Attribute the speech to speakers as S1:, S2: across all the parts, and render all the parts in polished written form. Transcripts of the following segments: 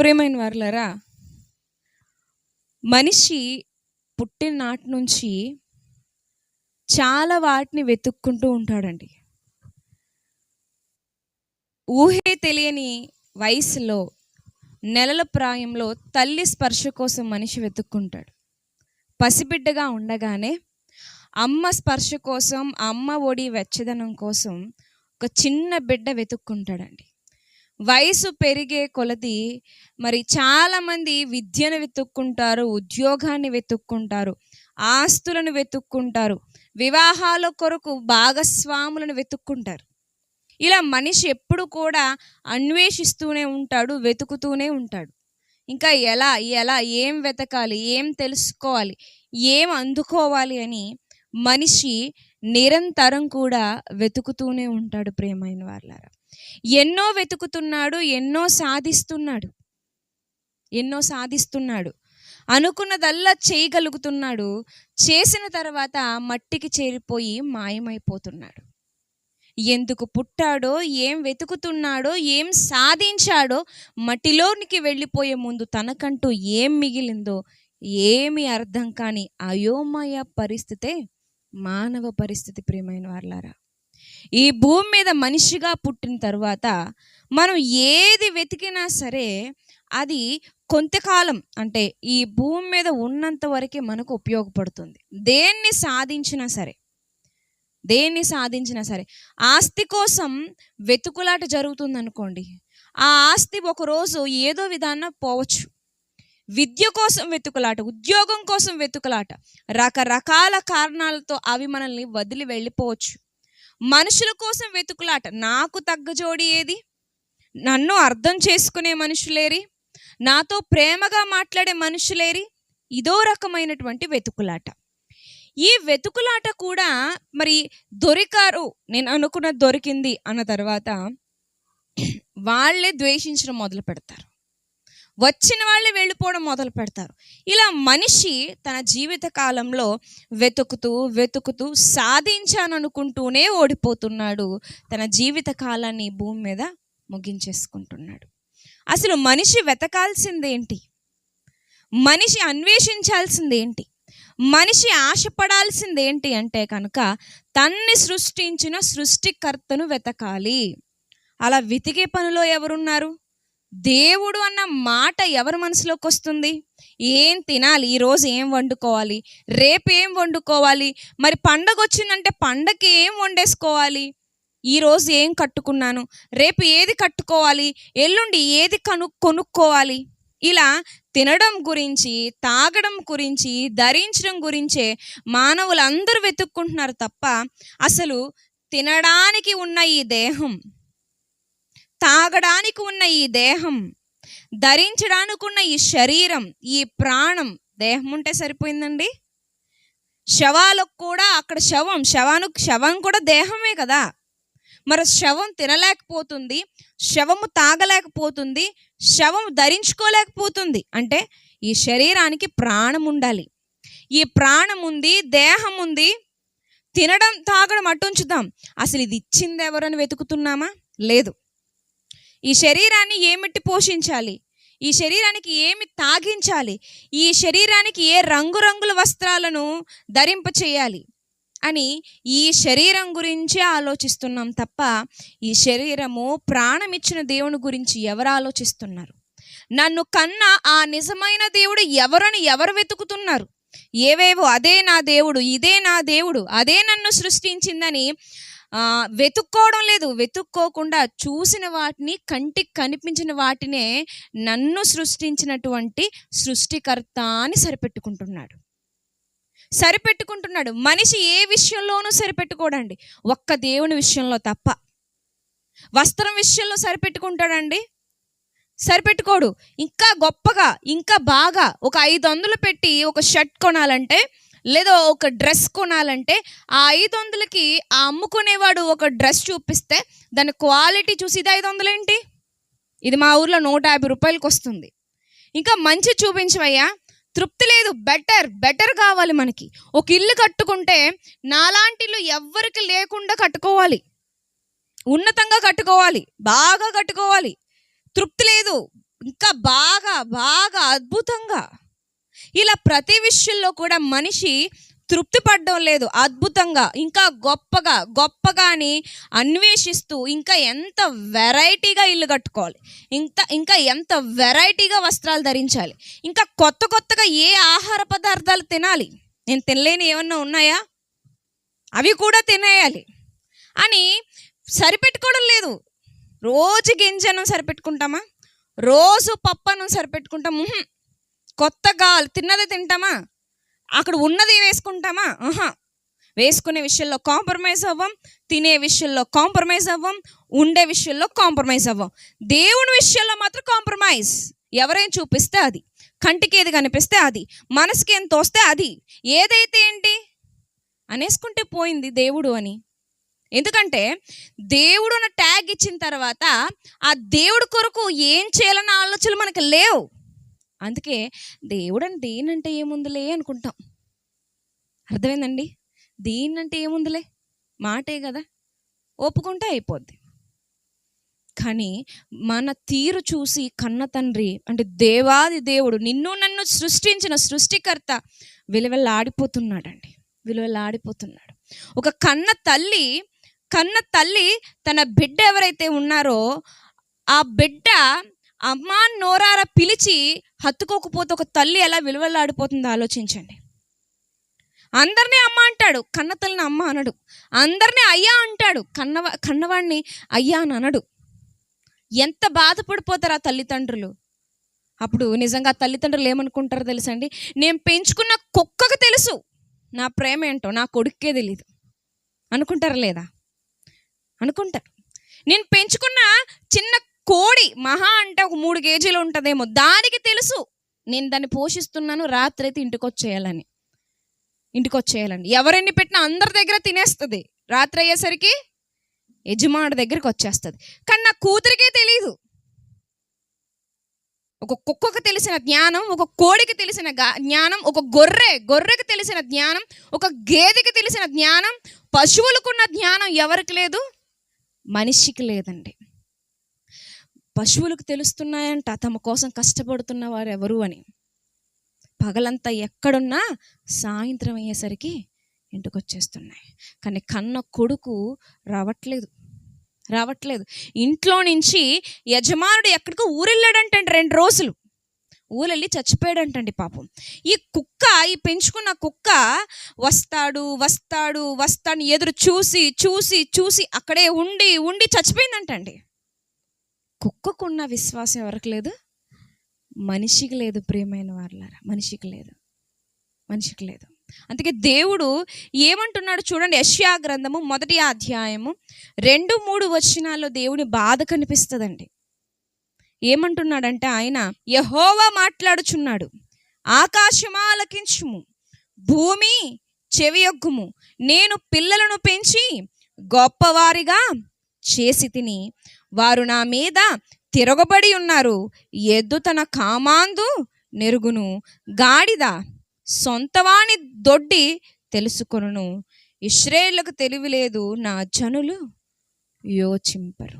S1: ప్రియమైన వారలారా, మనిషి పుట్టిన నాటి నుంచి చాలా వాటిని వెతుక్కుంటూ ఉంటాడండి. ఊహే తెలియని వయసులో, నెలల ప్రాయంలో తల్లి స్పర్శ కోసం మనిషి వెతుక్కుంటాడు. పసిబిడ్డగా ఉండగానే అమ్మ స్పర్శ కోసం, అమ్మ ఒడి వెచ్చదనం కోసం ఒక చిన్న బిడ్డ వెతుక్కుంటాడండి. వయసు పెరిగే కొలది మరి చాలామంది విద్యను వెతుక్కుంటారు, ఉద్యోగాన్ని వెతుక్కుంటారు, ఆస్తులను వెతుక్కుంటారు, వివాహాల కొరకు భాగస్వాములను వెతుక్కుంటారు. ఇలా మనిషి ఎప్పుడు కూడా అన్వేషిస్తూనే ఉంటాడు, వెతుకుతూనే ఉంటాడు. ఇంకా ఎలా ఎలా ఏం వెతకాలి, ఏం తెలుసుకోవాలి, ఏం అందుకోవాలి అని మనిషి నిరంతరం కూడా వెతుకుతూనే ఉంటాడు. ప్రియమైన వారలారా, ఎన్నో వెతుకుతున్నాడు, ఎన్నో సాధిస్తున్నాడు, అనుకున్నదల్లా చేయగలుగుతున్నాడు. చేసిన తర్వాత మట్టికి చేరిపోయి మాయమైపోతున్నాడు. ఎందుకు పుట్టాడో, ఏం వెతుకుతున్నాడో, ఏం సాధించాడో మట్టిలోనికి వెళ్ళిపోయే ముందు తనకంటూ ఏం మిగిలిందో ఏమీ అర్థం కాని అయోమయ పరిస్థితే మానవ పరిస్థితి. ప్రియమైన వారలారా, ఈ భూమి మీద మనిషిగా పుట్టిన తర్వాత మనం ఏది వెతికినా సరే అది కొంతకాలం, అంటే ఈ భూమి మీద ఉన్నంత వరకే మనకు ఉపయోగపడుతుంది. దేన్ని సాధించినా సరే ఆస్తి కోసం వెతుకులాట జరుగుతుంది అనుకోండి, ఆ ఆస్తి ఒకరోజు ఏదో విధాన పోవచ్చు. విద్య కోసం వెతుకులాట, ఉద్యోగం కోసం వెతుకులాట, రకరకాల కారణాలతో అవి మనల్ని వదిలి వెళ్ళిపోవచ్చు. మనుషుల కోసం వెతుకులాట, నాకు తగ్గ జోడి ఏది, నన్ను అర్థం చేసుకునే మనుషులేరి, నాతో ప్రేమగా మాట్లాడే మనుషులేరి, ఇదో రకమైనటువంటి వెతుకులాట. ఈ వెతుకులాట కూడా మరి దొరికారు, నేను అనుకున్న దొరికింది అన్న తర్వాత వాళ్ళే ద్వేషించడం మొదలు పెడతారు, వచ్చిన వాళ్ళే వెళ్ళిపోవడం మొదలు పెడతారు. ఇలా మనిషి తన జీవిత కాలంలో వెతుకుతూ సాధించాననుకుంటూనే ఓడిపోతున్నాడు. తన జీవిత కాలాన్ని భూమి మీద ముగించేసుకుంటున్నాడు. అసలు మనిషి వెతకాల్సిందేంటి, మనిషి అన్వేషించాల్సిందేంటి, మనిషి ఆశపడాల్సిందేంటి అంటే కనుక తన్ని సృష్టించిన సృష్టికర్తను వెతకాలి. అలా వెతికే పనిలో ఎవరున్నారు? దేవుడు అన్న మాట ఎవరి మనసులోకి వస్తుంది? ఏం తినాలి, ఈరోజు ఏం వండుకోవాలి, రేపు ఏం వండుకోవాలి, మరి పండగ వచ్చిందంటే పండగకి ఏం వండేసుకోవాలి, ఈరోజు ఏం కట్టుకున్నాను, రేపు ఏది కట్టుకోవాలి, ఎల్లుండి ఏది కొనుక్కోవాలి. ఇలా తినడం గురించి, తాగడం గురించి, ధరించడం గురించే మానవులందరూ వెతుక్కుంటున్నారు తప్ప అసలు తినడానికి ఉన్న ఈ దేహం, తాగడానికి ఉన్న ఈ దేహం, ధరించడానికి ఉన్న ఈ శరీరం, ఈ ప్రాణం, దేహం ఉంటే సరిపోయిందండి. శవాలకు కూడా అక్కడ శవం కూడా దేహమే కదా. మరి శవం తినలేకపోతుంది, శవము తాగలేకపోతుంది, శవం ధరించుకోలేకపోతుంది అంటే ఈ శరీరానికి ప్రాణం ఉండాలి. ఈ ప్రాణం ఉంది, దేహం ఉంది, తినడం తాగడం అటుంచుదాం, అసలు ఇది ఇచ్చింది ఎవరని వెతుకుతున్నామా? లేదు. ఈ శరీరాన్ని ఏమిటి పోషించాలి, ఈ శరీరానికి ఏమి తాగించాలి, ఈ శరీరానికి ఏ రంగురంగుల వస్త్రాలను ధరింప చేయాలి అని ఈ శరీరం గురించే ఆలోచిస్తున్నాం తప్ప ఈ శరీరము ప్రాణం ఇచ్చిన దేవుని గురించి ఎవరు ఆలోచిస్తున్నారు? నన్ను కన్న ఆ నిజమైన దేవుడు ఎవరు వెతుకుతున్నారు? ఏవేవో అదే నా దేవుడు, ఇదే నా దేవుడు, అదే నన్ను సృష్టించిందని వెతుక్కోవడం లేదు. వెతుక్కోకుండా చూసిన వాటిని, కంటికి కనిపించిన వాటినే నన్ను సృష్టించినటువంటి సృష్టికర్త అని సరిపెట్టుకుంటున్నాడు. మనిషి ఏ విషయంలోనూ సరిపెట్టుకోడండి, ఒక్క దేవుని విషయంలో తప్ప. వస్త్రం విషయంలో సరిపెట్టుకుంటాడండి? సరిపెట్టుకోడు. ఇంకా గొప్పగా, ఇంకా బాగా ఒక 500 పెట్టి ఒక షర్ట్ కొనాలంటే, లేదా ఒక డ్రెస్ కొనాలంటే ఆ 500కి ఆ అమ్ముకునేవాడు ఒక డ్రెస్ చూపిస్తే దాని క్వాలిటీ చూసి ఇది 500 ఏంటి, ఇది మా ఊర్లో 150 రూపాయలకి వస్తుంది, ఇంకా మంచి చూపించవయ్యా, తృప్తి లేదు, బెటర్ కావాలి. మనకి ఒక ఇల్లు కట్టుకుంటే నాలాంటి ఇల్లు ఎవ్వరికి లేకుండా కట్టుకోవాలి, ఉన్నతంగా కట్టుకోవాలి, బాగా కట్టుకోవాలి. తృప్తి లేదు, ఇంకా బాగా బాగా అద్భుతంగా. ఇలా ప్రతి విషయంలో కూడా మనిషి తృప్తి పడడం లేదు, అద్భుతంగా ఇంకా గొప్పగా గొప్పగాని అన్వేషిస్తూ ఇంకా ఎంత వెరైటీగా ఇల్లు కట్టుకోవాలి, ఇంకా ఎంత వెరైటీగా వస్త్రాలు ధరించాలి, ఇంకా కొత్త కొత్తగా ఏ ఆహార పదార్థాలు తినాలి, నేను తినలేని ఏమన్నా ఉన్నాయా అవి కూడా తినేయాలి అని సరిపెట్టుకోవడం లేదు. రోజు గింజనం సరిపెట్టుకుంటామా, రోజు పప్పను సరిపెట్టుకుంటాము, కొత్తగా తిన్నది తింటామా, అక్కడ ఉన్నది వేసుకుంటామా, వేసుకునే విషయంలో కాంప్రమైజ్ అవ్వం, తినే విషయంలో కాంప్రమైజ్ అవ్వం, ఉండే విషయంలో కాంప్రమైజ్ అవ్వం. దేవుని విషయంలో మాత్రం కాంప్రమైజ్. ఎవరైనా చూపిస్తే అది, కంటికి ఏది కనిపిస్తే అది, మనసుకి ఎంత వస్తే అది, ఏదైతే ఏంటి అనేసుకుంటే పోయింది దేవుడు అని. ఎందుకంటే దేవుడు అన్న ట్యాగ్ ఇచ్చిన తర్వాత ఆ దేవుడి కొరకు ఏం చేయాలన్న ఆలోచనలు మనకు లేవు. అందుకే దేవుడు అని దేనంటే ఏముందిలే అనుకుంటాం. అర్థమైందండి? దీనంటే ఏముందిలే, మాటే కదా, ఒప్పుకుంటే అయిపోద్ది. కానీ మన తీరు చూసి కన్న తండ్రి అంటే దేవాది దేవుడు, నిన్ను నన్ను సృష్టించిన సృష్టికర్త విలువెల్లాడిపోతున్నాడండి, విలువెల్లాడిపోతున్నాడు. ఒక కన్న తల్లి తన బిడ్డ ఎవరైతే ఉన్నారో ఆ బిడ్డ అమ్మా నోరారా పిలిచి హత్తుకోకపోతే ఒక తల్లి ఎలా విలువెల్లాడిపోతుందో ఆలోచించండి. అందరినీ అమ్మ అంటాడు, కన్న తల్లిని అమ్మ అనడు. అందరినీ అయ్యా అంటాడు, కన్నవాడిని అయ్యా అని అనడు. ఎంత బాధపడిపోతారు ఆ తల్లిదండ్రులు. అప్పుడు నిజంగా తల్లిదండ్రులు ఏమనుకుంటారో తెలుసండి, నేను పెంచుకున్న కుక్కకు తెలుసు నా ప్రేమ ఏంటో, నా కొడుక్కే తెలీదు అనుకుంటారా లేదా? అనుకుంటారు. నేను పెంచుకున్న చిన్న కోడి మహా అంటే ఒక 3 కేజీలు ఉంటుందేమో, దానికి తెలుసు నేను దాన్ని పోషిస్తున్నాను, రాత్రి అయితే ఇంటికి వచ్చేయాలని. ఎవరెన్ని పెట్టినా అందరి దగ్గర తినేస్తుంది, రాత్రి అయ్యేసరికి యజమాని దగ్గరికి వచ్చేస్తుంది. కానీ నా కూతురికే తెలీదు. ఒక కుక్కకు తెలిసిన జ్ఞానం, ఒక కోడికి తెలిసిన జ్ఞానం, ఒక గొర్రెకి తెలిసిన జ్ఞానం, ఒక గేదెకి తెలిసిన జ్ఞానం, పశువులకున్న జ్ఞానం ఎవరికి లేదు? మనిషికి లేదండి. పశువులకు తెలుస్తున్నాయంట తమ కోసం కష్టపడుతున్న వారు ఎవరు అని. పగలంతా ఎక్కడున్నా సాయంత్రం అయ్యేసరికి ఇంటికి వచ్చేస్తున్నాయి. కానీ కన్న కొడుకు రావట్లేదు. ఇంట్లో నుంచి యజమానుడు ఎక్కడికో ఊరెళ్ళాడంటండి, 2 రోజులు ఊరెళ్ళి చచ్చిపోయాడంటండి పాపం. ఈ పెంచుకున్న కుక్క వస్తాడు ఎదురు చూసి అక్కడే ఉండి చచ్చిపోయిందంటండి. కుక్కకున్న విశ్వాసం ఎవరికి లేదు? మనిషికి లేదు. ప్రియమైన వారలారా, మనిషికి లేదు. అందుకే దేవుడు ఏమంటున్నాడు చూడండి, యెషయా గ్రంథము 1వ అధ్యాయము 2-3 వచనాల్లో దేవుని బాధ కనిపిస్తుందండి. ఏమంటున్నాడంటే ఆయన, యెహోవా మాట్లాడుచున్నాడు, ఆకాశమా ఆలకించుము, భూమి చెవియొగ్గుము, నేను పిల్లలను పెంచి గొప్పవారిగా చేసి తిని, వారు నా మీద తిరగబడి ఉన్నారు. ఎద్దు తన కామాందు నెరుగును, గాడిద సొంతవాని దొడ్డి తెలుసుకొనును. ఇశ్రాయేలుకు తెలివి లేదు, నా జనులు యోచింపరు.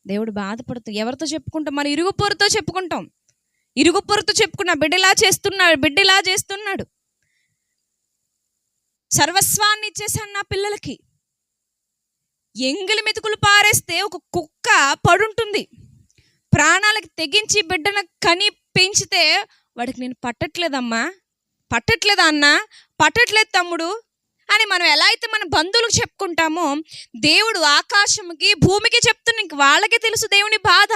S1: దేవుడు బాధపడుతుంది. ఎవరితో చెప్పుకుంటాం? మన ఇరుగు పొరుతో చెప్పుకున్న బిడ్డ ఇలా చేస్తున్నాడు, సర్వస్వాన్ని ఇచ్చేసాను నా పిల్లలకి. ఎంగిలి మెతుకులు పారేస్తే ఒక కుక్క పడుంటుంది, ప్రాణాలకి తెగించి బిడ్డను కని పెంచితే వాడికి నేను పట్టట్లేదమ్మా, పట్టట్లేదా అన్న, పట్టట్లేదు తమ్ముడు అని మనం ఎలా అయితే మన బంధువులకు చెప్పుకుంటామో, దేవుడు ఆకాశంకి భూమికి చెప్తున్నా. ఇంక వాళ్ళకే తెలుసు దేవుని బాధ.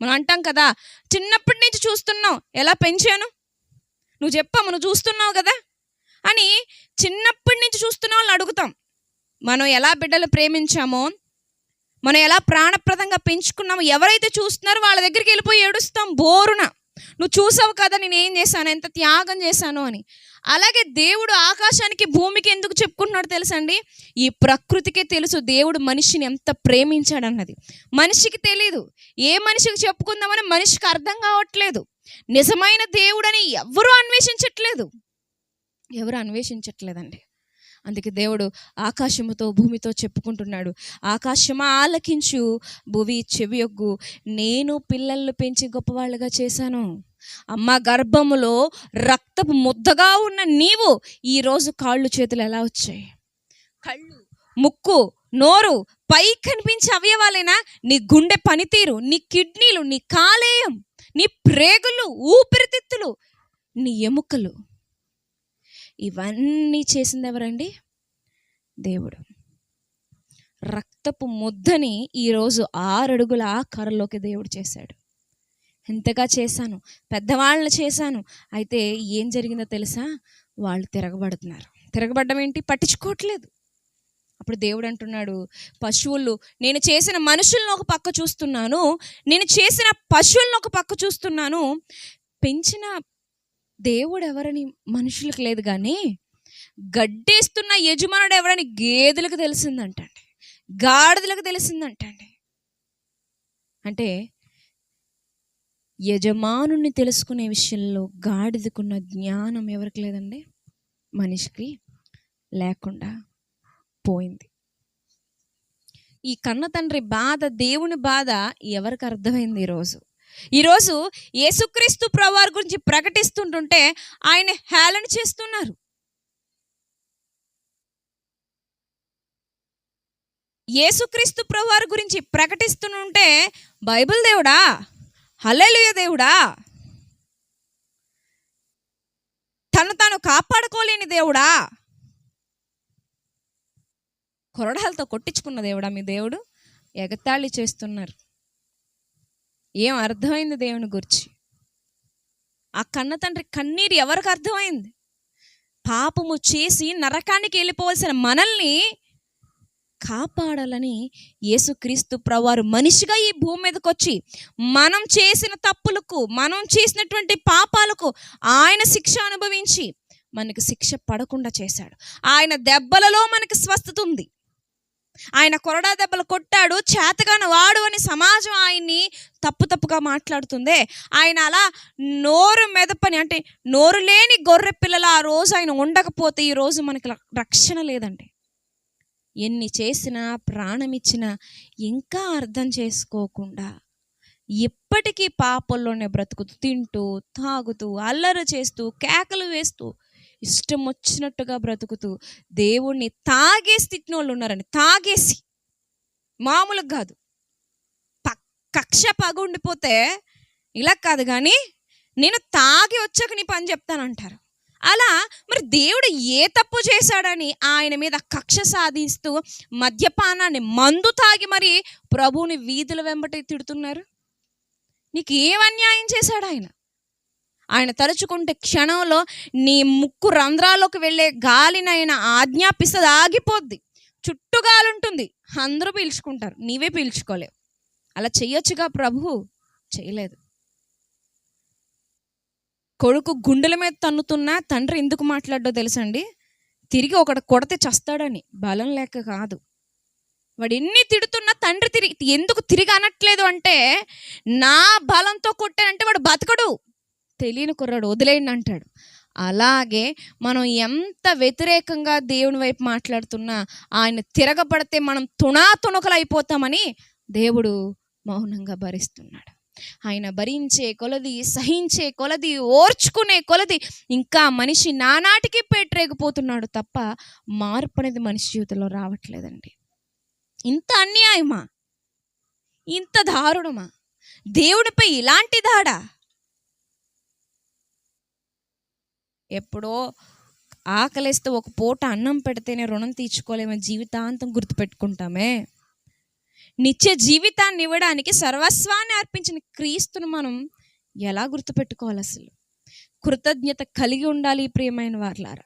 S1: మనం అంటాం కదా, చిన్నప్పటి నుంచి చూస్తున్నావు, ఎలా పెంచాను, నువ్వు చెప్పాము, నువ్వు చూస్తున్నావు కదా అని చిన్నప్పటి నుంచి చూస్తున్న వాళ్ళని అడుగుతాం. మనం ఎలా బిడ్డలు ప్రేమించామో, మనం ఎలా ప్రాణప్రదంగా పెంచుకున్నామో, ఎవరైతే చూస్తున్నారో వాళ్ళ దగ్గరికి వెళ్ళిపోయి ఏడుస్తాం బోరున. నువ్వు చూసావు కదా నేను ఏం చేశాను, ఎంత త్యాగం చేశాను అని. అలాగే దేవుడు ఆకాశానికి భూమికి ఎందుకు చెప్పుకుంటున్నాడు తెలుసండి? ఈ ప్రకృతికే తెలుసు దేవుడు మనిషిని ఎంత ప్రేమించాడన్నది. మనిషికి తెలీదు. ఏ మనిషికి చెప్పుకుందామని మనిషికి అర్థం కావట్లేదు. నిజమైన దేవుడని ఎవరు అన్వేషించట్లేదండి. అందుకే దేవుడు ఆకాశముతో భూమితో చెప్పుకుంటున్నాడు, ఆకాశమా ఆలకించు, భూమి చెవియొగ్గు, నేను పిల్లలను పెంచి గొప్పవాళ్ళుగా చేశాను. అమ్మ గర్భములో రక్తపు ముద్దగా ఉన్న నీవు ఈరోజు కాళ్ళు చేతులు ఎలా వచ్చాయి? కళ్ళు, ముక్కు, నోరు, పై కనిపించే అవయవాలైనా నీ గుండె పనితీరు, నీ కిడ్నీలు, నీ కాలేయం, నీ ప్రేగులు, ఊపిరితిత్తులు, నీ ఎముకలు, ఇవన్నీ చేసింది ఎవరండి? దేవుడు. రక్తపు ముద్దని ఈరోజు 6 అడుగుల ఆకారంలోకి దేవుడు చేశాడు. ఎంతగా చేశాను, పెద్దవాళ్ళని చేశాను. అయితే ఏం జరిగిందో తెలుసా? వాళ్ళు తిరగబడుతున్నారు. తిరగబడ్డం ఏంటి? పట్టించుకోవట్లేదు. అప్పుడు దేవుడు అంటున్నాడు, పశువులు, నేను చేసిన మనుషులను ఒక పక్క చూస్తున్నాను, నేను చేసిన పశువులను ఒక పక్క చూస్తున్నాను. పెంచిన దేవుడు ఎవరని మనుషులకు లేదు, కానీ గడ్డేస్తున్న యజమానుడు ఎవరని గేదెలకు తెలిసిందంటండి, గాడిదలకు తెలిసిందంటండి. అంటే యజమానుని తెలుసుకునే విషయంలో గాడిదకున్న జ్ఞానం ఎవరికి లేదండి? మనిషికి లేకుండా పోయింది. ఈ కన్న తండ్రి బాధ, దేవుని బాధ ఎవరికి అర్థమైంది? ఈరోజు యేసుక్రీస్తు ప్రభువారి గురించి ప్రకటిస్తుంటుంటే ఆయన హేళన చేస్తున్నారు. యేసుక్రీస్తు ప్రభువారి గురించి ప్రకటిస్తుంటే బైబిల్ దేవుడా, హల్లెలూయా దేవుడా, తను తాను కాపాడుకోలేని దేవుడా, కొరడాలతో కొట్టించుకున్న దేవుడా మీ దేవుడు, ఎగతాళి చేస్తున్నారు. ఏం అర్థమైంది దేవుని గురించి? ఆ కన్న తండ్రి కన్నీరు ఎవరికి అర్థమైంది? పాపము చేసి నరకానికి వెళ్ళిపోవలసిన మనల్ని కాపాడాలని యేసుక్రీస్తు ప్రభువారు మనిషిగా ఈ భూమి మీదకి వచ్చి మనం చేసిన తప్పులకు, మనం చేసినటువంటి పాపాలకు ఆయన శిక్ష అనుభవించి మనకు శిక్ష పడకుండా చేశాడు. ఆయన దెబ్బలలో మనకి స్వస్థత ఉంది. ఆయన కొరడా దెబ్బలు కొట్టాడు, చేతగాని వాడు అని సమాజం ఆయన్ని తప్పుగా మాట్లాడుతుందే. ఆయన అలా నోరు మెదపని, అంటే నోరు లేని గొర్రె పిల్లల ఆ రోజు ఆయన ఉండకపోతే ఈరోజు మనకి రక్షణ లేదండి. ఎన్ని చేసినా, ప్రాణం ఇచ్చినా ఇంకా అర్థం చేసుకోకుండా ఎప్పటికీ పాపంలోనే బ్రతుకుతూ, తింటూ, తాగుతూ, అల్లరి చేస్తూ, కేకలు వేస్తూ, ఇష్టం వచ్చినట్టుగా బ్రతుకుతూ దేవుణ్ణి తాగేసి తిట్టిన వాళ్ళు ఉన్నారండి. తాగేసి, మామూలుగా కాదు, కక్ష పగుండిపోతే ఇలా కాదు, కానీ నేను తాగి వచ్చాక నీ పని చెప్తానంటారు. అలా మరి దేవుడు ఏ తప్పు చేశాడని ఆయన మీద కక్ష సాధిస్తూ మద్యపానాన్ని, మందు తాగి మరి ప్రభువుని వీధుల వెంబటి తిడుతున్నారు. నీకు ఏం అన్యాయం చేశాడు ఆయన? ఆయన తలుచుకుంటే క్షణంలో నీ ముక్కు రంధ్రాల్లోకి వెళ్ళే గాలినైనా ఆజ్ఞాపిస్తుంది, ఆగిపోద్ది. చుట్టూ గాలి ఉంటుంది, అందరూ పీల్చుకుంటారు, నీవే పీల్చుకోలేవు. అలా చెయ్యొచ్చుగా ప్రభు, చేయలేదు. కొడుకు గుండెల మీద తన్నుతున్నా తండ్రి ఎందుకు మాట్లాడో తెలుసండి? తిరిగి ఒకడు కొడితే చస్తాడని, బలం లేక కాదు. వాడు ఎన్ని తిడుతున్నా తండ్రి ఎందుకు తిరిగి అనట్లేదు అంటే, నా బలంతో కొట్టానంటే వాడు బతకడు, తెలియని కుర్రాడు, వదిలేయండి అంటాడు. అలాగే మనం ఎంత వ్యతిరేకంగా దేవుని వైపు మాట్లాడుతున్నా ఆయన తిరగబడితే మనం తుణాతుణకలు అయిపోతామని దేవుడు మౌనంగా భరిస్తున్నాడు. ఆయన భరించే కొలది, సహించే కొలది, ఓర్చుకునే కొలది ఇంకా మనిషి నానాటికి పెట్టరేగిపోతున్నాడు తప్ప మార్పు అనేది మనిషి జీవితంలో రావట్లేదండి. ఇంత అన్యాయమా? ఇంత దారుణమా? దేవుడిపై ఇలాంటి దాడా? ఎప్పుడో ఆకలిస్తే ఒక పూట అన్నం పెడితేనే రుణం తీర్చుకోలేమని జీవితాంతం గుర్తుపెట్టుకుంటామే. నిత్య జీవితాన్ని ఇవ్వడానికి సర్వస్వాన్ని అర్పించిన క్రీస్తును మనం ఎలా గుర్తుపెట్టుకోవాలి? అసలు కృతజ్ఞత కలిగి ఉండాలి ప్రియమైన వారలారా.